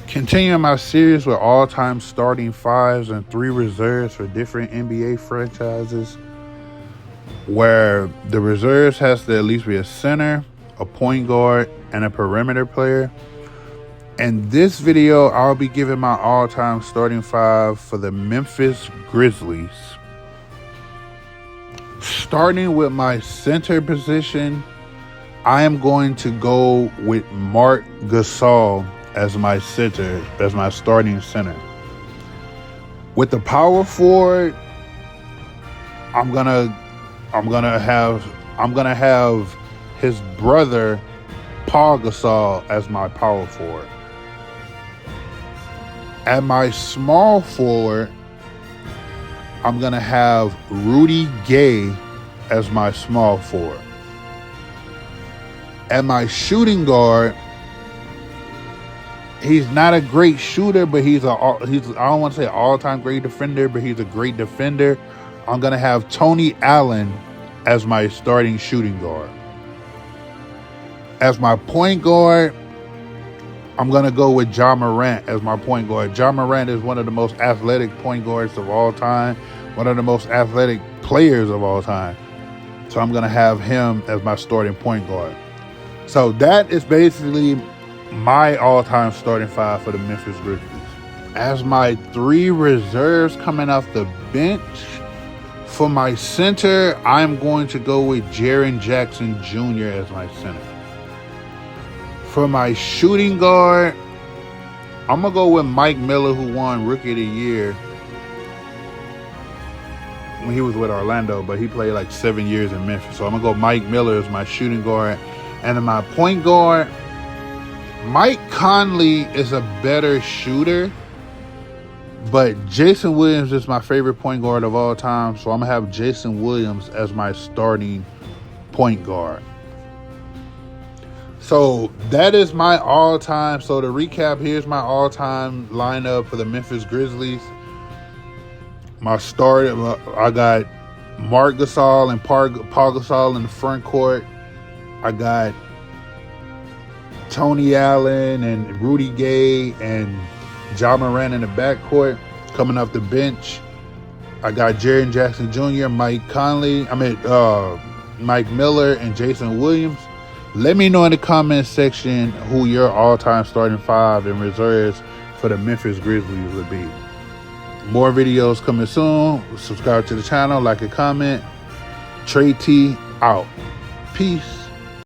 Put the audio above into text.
Continuing my series with all-time starting fives and 3 reserves for different NBA franchises, where the reserves has to at least be a center, a point guard, and a perimeter player. In this video, I'll be giving my all-time starting 5 for the Memphis Grizzlies. Starting with my center position, I am going to go with Marc Gasol as my center, as my starting center. With the power forward, I'm gonna have his brother Paul Gasol as my power forward. At my small forward, I'm gonna have Rudy Gay as my small forward. At my shooting guard, he's not a great shooter, but he's I don't want to say all-time great defender, but he's a great defender. I'm going to have Tony Allen as my starting shooting guard. As my point guard, I'm going to go with Ja Morant as my point guard. Ja Morant is one of the most athletic point guards of all time, one of the most athletic players of all time. So I'm going to have him as my starting point guard. So that is basically my all-time starting 5 for the Memphis Grizzlies. As my 3 reserves coming off the bench, for my center, I'm going to go with Jaren Jackson Jr. as my center. For my shooting guard, I'm going to go with Mike Miller, who won Rookie of the Year when he was with Orlando, but he played like 7 years in Memphis. So I'm going to go Mike Miller as my shooting guard. And in my point guard, Mike Conley is a better shooter, but Jason Williams is my favorite point guard of all time, so I'm going to have Jason Williams as my starting point guard. So that is my all-time. So to recap, here's my all-time lineup for the Memphis Grizzlies. My start, I got Marc Gasol and Paul Gasol in the front court. I got Tony Allen and Rudy Gay and Ja Morant in the backcourt. Coming off the bench, I got Jaren Jackson Jr., Mike Miller, and Jason Williams. Let me know in the comments section who your all-time starting 5 and reserves for the Memphis Grizzlies would be. More videos coming soon. Subscribe to the channel, like and comment. Trey T out. Peace.